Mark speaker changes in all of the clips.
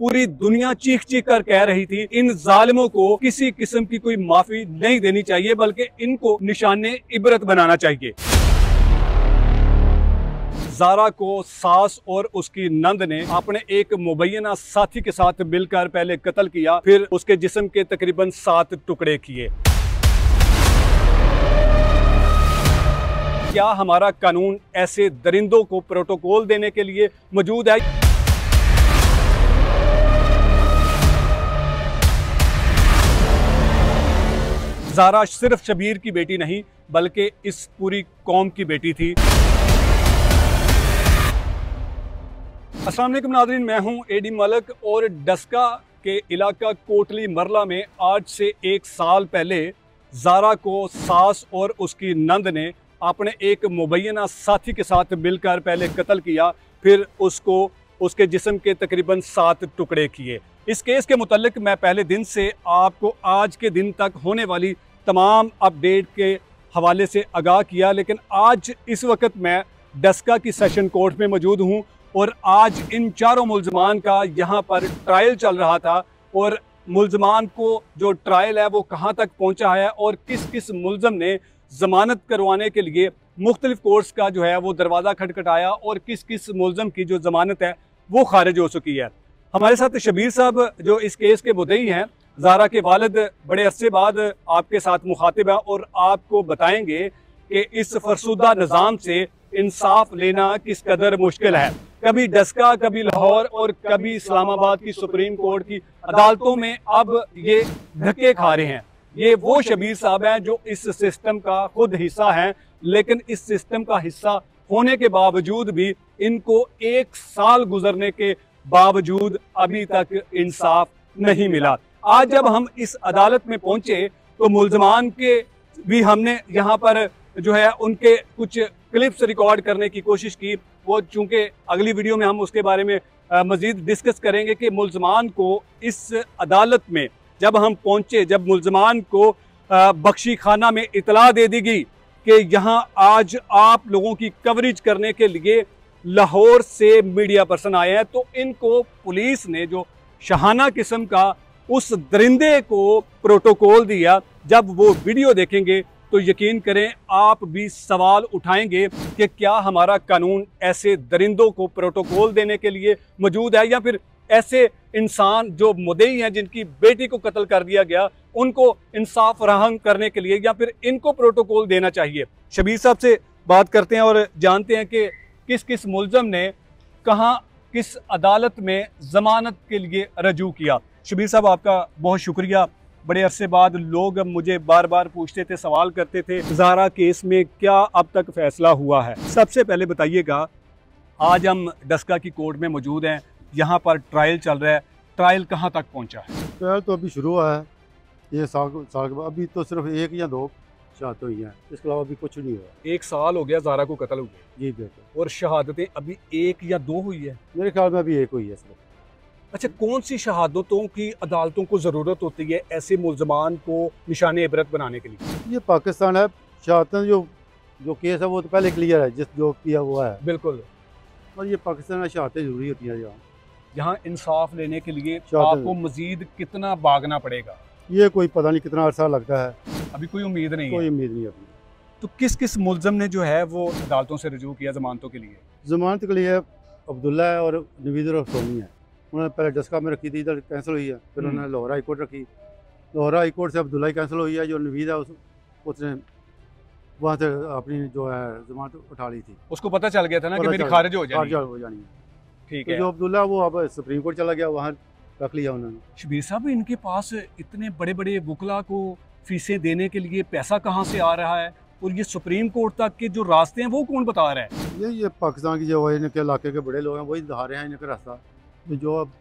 Speaker 1: पूरी दुनिया चीख चीख कर कह रही थी इन जालिमों को किसी किस्म की कोई माफी नहीं देनी चाहिए, बल्कि इनको निशाने इबरत बनाना चाहिए। ज़ारा को सास और उसकी नंद ने अपने एक मुबैना साथी के साथ मिलकर पहले कत्ल किया, फिर उसके जिस्म के तकरीबन 7 टुकड़े किए। क्या हमारा कानून ऐसे दरिंदों को प्रोटोकॉल देने के लिए मौजूद है? ज़ारा सिर्फ शबीर की बेटी नहीं बल्कि इस पूरी कौम की बेटी थी। अस्सलाम वालेकुम नाज़रीन, मैं हूं एडी मलिक और डस्का के इलाका कोटली मरला में आज से 1 साल पहले ज़ारा को सास और उसकी नंद ने अपने एक मुबैना साथी के साथ मिलकर पहले कत्ल किया, फिर उसको उसके जिस्म के तकरीबन 7 टुकड़े किए। इस केस के मुतल्लिक मैं पहले दिन से आपको आज के दिन तक होने वाली तमाम अपडेट के हवाले से आगाह किया, लेकिन आज इस वक्त मैं डस्का की सेशन कोर्ट में मौजूद हूँ और आज इन चारों मुल्ज़मान का यहाँ पर ट्रायल चल रहा था और मुल्ज़मान को जो ट्रायल है वो कहाँ तक पहुँचा है और किस किस मुल्ज़म ने ज़मानत करवाने के लिए मुख्तलिफ कोर्ट्स का जो है वो दरवाज़ा खटखटाया और किस किस मुल्ज़म की जो ज़मानत है वो खारिज हो चुकी है। हमारे साथ शबीर साहब जो इस केस के मुद्दई हैं, ज़ारा के वालिद बड़े अरसे बाद आपके साथ मुखातिब हैं और आपको बताएंगे कि इस फरसुदा निज़ाम से इंसाफ लेना किस कदर मुश्किल है। कभी डस्का, कभी लाहौर और कभी इस्लामाबाद की सुप्रीम कोर्ट की अदालतों में अब ये धक्के खा रहे हैं। ये वो शबीर साहब हैं जो इस सिस्टम का खुद हिस्सा हैं, लेकिन इस सिस्टम का हिस्सा होने के बावजूद भी इनको 1 साल गुजरने के बावजूद अभी तक इंसाफ नहीं मिला। आज जब हम इस अदालत में पहुंचे तो मुल्ज़मान के भी हमने यहाँ पर जो है उनके कुछ क्लिप्स रिकॉर्ड करने की कोशिश की। वो चूंकि अगली वीडियो में हम उसके बारे में मजीद डिस्कस करेंगे कि मुल्ज़मान को इस अदालत में जब हम पहुंचे, जब मुल्ज़मान को बख्शी खाना में इतला दे दी गई कि यहाँ आज आप लोगों की कवरेज करने के लिए लाहौर से मीडिया पर्सन आए हैं, तो इनको पुलिस ने जो शहाना किस्म का उस दरिंदे को प्रोटोकॉल दिया, जब वो वीडियो देखेंगे तो यकीन करें आप भी सवाल उठाएंगे कि क्या हमारा कानून ऐसे दरिंदों को प्रोटोकॉल देने के लिए मौजूद है या फिर ऐसे इंसान जो मुद्दई हैं जिनकी बेटी को कत्ल कर दिया गया उनको इंसाफ फराहम करने के लिए या फिर इनको प्रोटोकॉल देना चाहिए। शबीर साहब से बात करते हैं और जानते हैं कि किस किस मुल्ज़म ने कहाँ किस अदालत में ज़मानत के लिए रजू किया। शबीर साहब आपका बहुत शुक्रिया। बड़े अरसे बाद लोग मुझे बार बार पूछते थे, सवाल करते थे, ज़ारा केस में क्या अब तक फैसला हुआ है? सबसे पहले बताइएगा, आज हम डस्का की कोर्ट में मौजूद हैं, यहाँ पर ट्रायल चल रहा है, ट्रायल कहाँ तक पहुँचा है?
Speaker 2: ट्रायल तो अभी शुरू हुआ है, ये साल के बाद अभी तो सिर्फ 1 या 2 शहादतें हुई हैं, इसके अलावा अभी कुछ नहीं हुआ।
Speaker 1: 1 साल हो गया ज़ारा को कत्ल हुए
Speaker 2: जी बिल्कुल,
Speaker 1: और शहादतें अभी 1 या 2 हुई है?
Speaker 2: मेरे ख्याल में अभी 1 हुई है सिर्फ।
Speaker 1: अच्छा, कौन सी शहादतों की अदालतों को ज़रूरत होती है ऐसे मुल्ज़मान को निशाने इबरत बनाने के लिए?
Speaker 2: ये पाकिस्तान है, शहादतें जो केस है वो तो पहले क्लियर है, जो किया हुआ है
Speaker 1: बिल्कुल,
Speaker 2: और ये पाकिस्तान में शहादतें जरूरी होती हैं।
Speaker 1: यहाँ इंसाफ लेने के लिए आपको मजीद कितना भागना पड़ेगा?
Speaker 2: ये कोई पता नहीं कितना अर्सा लगता है,
Speaker 1: अभी कोई उम्मीद नहीं
Speaker 2: कोई
Speaker 1: है।
Speaker 2: उम्मीद नहीं अभी।
Speaker 1: तो किस किस मुल्ज़म ने जो है वो अदालतों से रजू किया ज़मानतों के लिए?
Speaker 2: ज़मानत के लिए अब्दुल्ला है और नवीद और सोनी है। उन्होंने पहले डस्का में रखी थी, इधर कैंसिल हुई है, फिर उन्होंने लाहौर हाई कोर्ट रखी, लाहौर हाई कोर्ट से अब्दुल्ला ही कैंसिल हुई है, जो नवीद है उसने वहाँ से अपनी जो है ज़मानत उठा ली थी।
Speaker 1: उसको पता चल गया था ना कि मेरी खारिज हो जानी
Speaker 2: है।
Speaker 1: ठीक
Speaker 2: तो
Speaker 1: है,
Speaker 2: जो अब्दुल्ला वो अब सुप्रीम कोर्ट चला गया, वहाँ रख लिया उन्होंने।
Speaker 1: शबीर साहब, इनके पास इतने बड़े बड़े वकला को फीसें देने के लिए पैसा कहाँ से आ रहा है और ये सुप्रीम कोर्ट तक के जो रास्ते हैं वो कौन बता रहा है?
Speaker 2: ये पाकिस्तान की जो है इनके इलाके के बड़े लोग हैं वही दिखा रहे हैं इनका रास्ता। तो जो अब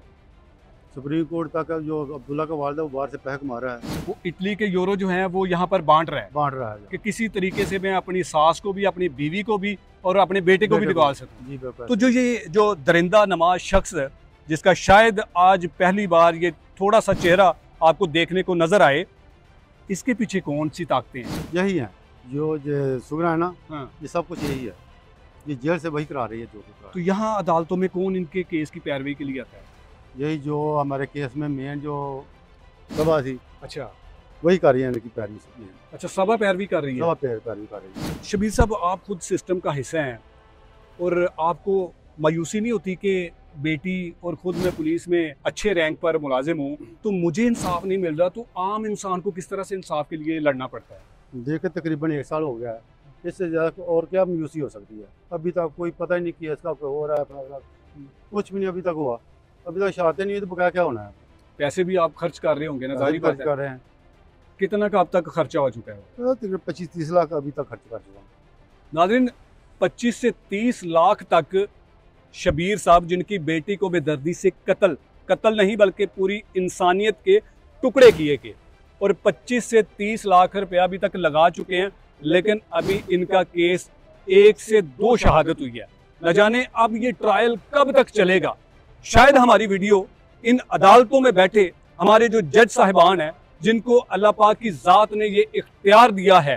Speaker 2: सुप्रीम कोर्ट तक जो अब्दुल्ला का वालिद है वो बाहर से पैक मारा है,
Speaker 1: वो इटली के यूरो जो हैं वो यहाँ पर बांट रहा है कि किसी तरीके से मैं अपनी सास को भी, अपनी बीवी को भी और अपने बेटे को भी निकाल सकूं।
Speaker 2: जी बिल्कुल।
Speaker 1: तो जो दरिंदा नमाज शख्स जिसका शायद आज पहली बार ये थोड़ा सा चेहरा आपको देखने को नजर आए, इसके पीछे कौन सी ताकतें हैं?
Speaker 2: यही है जो सुगना है ना,
Speaker 1: हाँ।
Speaker 2: ये सब कुछ यही है, ये जेल से वही करा रही है जो कुछ।
Speaker 1: तो यहाँ अदालतों में कौन इनके केस की पैरवी के लिए आता है?
Speaker 2: यही जो हमारे केस में मेन जो सभा थी
Speaker 1: अच्छा
Speaker 2: वही कर रही है इनकी पैरवी से।
Speaker 1: अच्छा, सभा पैरवी कर रही है।
Speaker 2: सभा पैरवी कर रही है।
Speaker 1: शबीर साहब, आप खुद सिस्टम का हिस्सा हैं और आपको मायूसी नहीं होती कि बेटी और खुद मैं पुलिस में अच्छे रैंक पर मुलाजिम हूँ तो मुझे इंसाफ नहीं मिल रहा, तो आम इंसान को किस तरह से इंसाफ के लिए लड़ना पड़ता है?
Speaker 2: देखे तकरीबन 1 साल हो गया है, इससे ज़्यादा और क्या मायूसी हो सकती है। अभी तक कोई पता ही नहीं किया इसका कोई हो रहा है अपना, कुछ भी नहीं अभी तक हुआ। अभी तक शादी नहीं हुई तो बकाया क्या होना है।
Speaker 1: पैसे भी आप खर्च कर रहे होंगे ना, जाहिर बात
Speaker 2: खर्च
Speaker 1: है।
Speaker 2: कर रहे हैं।
Speaker 1: कितना का अब तक खर्चा हो चुका है?
Speaker 2: तकरीबन 25-30 लाख अभी तक खर्च कर चुका हूँ।
Speaker 1: नाज़रीन, 25 से 30 लाख तक शबीर साहब, जिनकी बेटी को बेदर्दी से कत्ल नहीं बल्कि पूरी इंसानियत के टुकड़े किए गए, और 25 से 30 लाख रुपया अभी तक लगा चुके हैं, लेकिन अभी इनका केस 1 से 2 शहादत हुई है। न जाने अब ये ट्रायल कब तक चलेगा। शायद हमारी वीडियो इन अदालतों में बैठे हमारे जो जज साहिबान हैं, जिनको अल्लाह पाक की ज़ात ने ये इख्तियार दिया है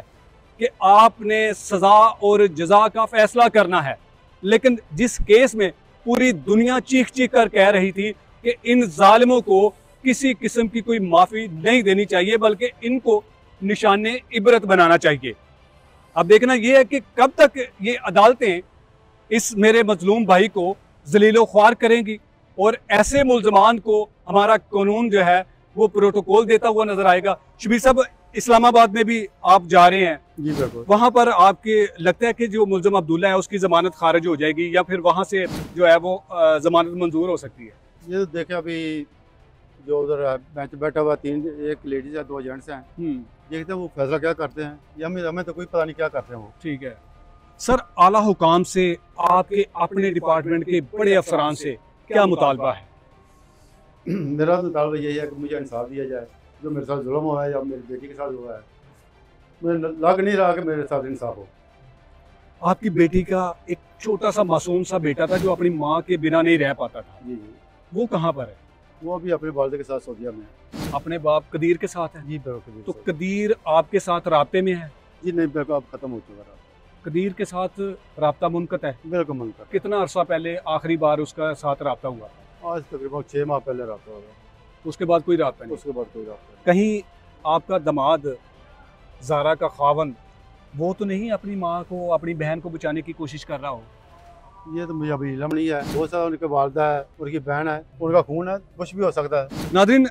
Speaker 1: कि आपने सज़ा और जज़ा का फैसला करना है, लेकिन जिस केस में पूरी दुनिया चीख चीख कर कह रही थी कि इन जालिमों को किसी किस्म की कोई माफ़ी नहीं देनी चाहिए बल्कि इनको निशाने इबरत बनाना चाहिए। अब देखना यह है कि कब तक ये अदालतें इस मेरे मजलूम भाई को जलीलो ख्वार करेंगी और ऐसे मुल्ज़मान को हमारा कानून जो है वो प्रोटोकॉल देता हुआ नजर आएगा। शबीर साहब, इस्लामाबाद में भी आप जा रहे हैं,
Speaker 2: जी बिल्कुल।
Speaker 1: वहाँ पर आपके लगता है कि जो मुल्ज़म अब्दुल्ला है उसकी ज़मानत खारिज हो जाएगी या फिर वहाँ से जो है वो ज़मानत मंजूर हो सकती है?
Speaker 2: ये तो देखें, अभी जो उधर बेंच बैठा हुआ 3, एक लेडीज है 2 जेंट्स हैं, देखते हैं वो फैसला क्या करते हैं। ये हमें तो कोई पता नहीं क्या करते हैं वो।
Speaker 1: ठीक है सर, आला हुकाम से, आपके अपने डिपार्टमेंट के बड़े अफसरान से क्या मुतालबा है?
Speaker 2: मेरा तो मुतालबा यही है कि मुझे इंसाफ दिया जाए। जो मेरे साथ जुल्म हुआ है या मेरी बेटी के साथ हुआ है, मुझे लग नहीं रहा कि मेरे साथ इंसाफ हो।
Speaker 1: आपकी बेटी का एक छोटा सा मासूम सा बेटा था जो अपनी माँ के बिना नहीं रह पाता था,
Speaker 2: जी जी।
Speaker 1: वो कहाँ पर है?
Speaker 2: वो अभी अपने वालिद के साथ सऊदीया में है।
Speaker 1: अपने बाप कदीर के साथ है?
Speaker 2: जी बिल्कुल।
Speaker 1: तो कदीर आपके साथ राब्ते में है?
Speaker 2: जी नहीं, बिल्कुल अब खत्म हो चुका है।
Speaker 1: कदीर के साथ राब्ता मुनक़त है?
Speaker 2: बिल्कुल मुनक़त।
Speaker 1: कितना अरसा पहले आखिरी बार उसका साथ राब्ता हुआ?
Speaker 2: आज तकरीबन 6 माह पहले राब्ता हुआ।
Speaker 1: उसके बाद कोई राब्ता नहीं?
Speaker 2: उसके बाद कोई राब्ता नहीं।
Speaker 1: कहीं आपका दमाद ज़ारा का खावन वो तो नहीं अपनी माँ को, अपनी बहन को बचाने की कोशिश कर रहा हो?
Speaker 2: ये तो मुझे अभी इल्म नहीं है। बहुत सारा उनके वालदा है, उनकी बहन है, उनका खून है, कुछ भी हो सकता है।
Speaker 1: नाज़रीन,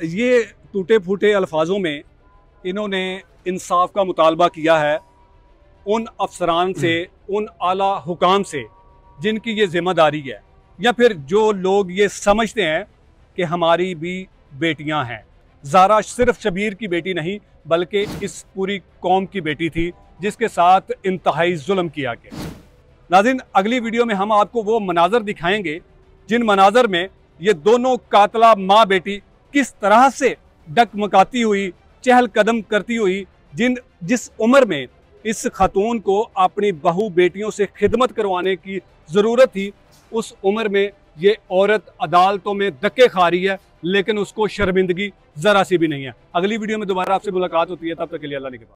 Speaker 1: ये टूटे फूटे अल्फाजों में इन्होंने इंसाफ का मुतालबा किया है उन अफसरान से, उन आला हुकाम से जिनकी ये जिम्मेदारी है, या फिर जो लोग ये समझते हैं कि हमारी भी बेटियां हैं। ज़ारा सिर्फ शबीर की बेटी नहीं बल्कि इस पूरी कौम की बेटी थी जिसके साथ इंतहाई जुल्म किया गया। नाज़रीन, अगली वीडियो में हम आपको वो मनाजर दिखाएंगे जिन मनाजर में ये दोनों कातला माँ बेटी किस तरह से डगमगाती हुई, चहल कदम करती हुई, जिस उम्र में इस खातून को अपनी बहू बेटियों से खिदमत करवाने की ज़रूरत थी, उस उम्र में ये औरत अदालतों में धक्के खा रही है, लेकिन उसको शर्मिंदगी ज़रा सी भी नहीं है। अगली वीडियो में दोबारा आपसे मुलाकात होती है, तब तक के लिए अल्लाह निगहबान।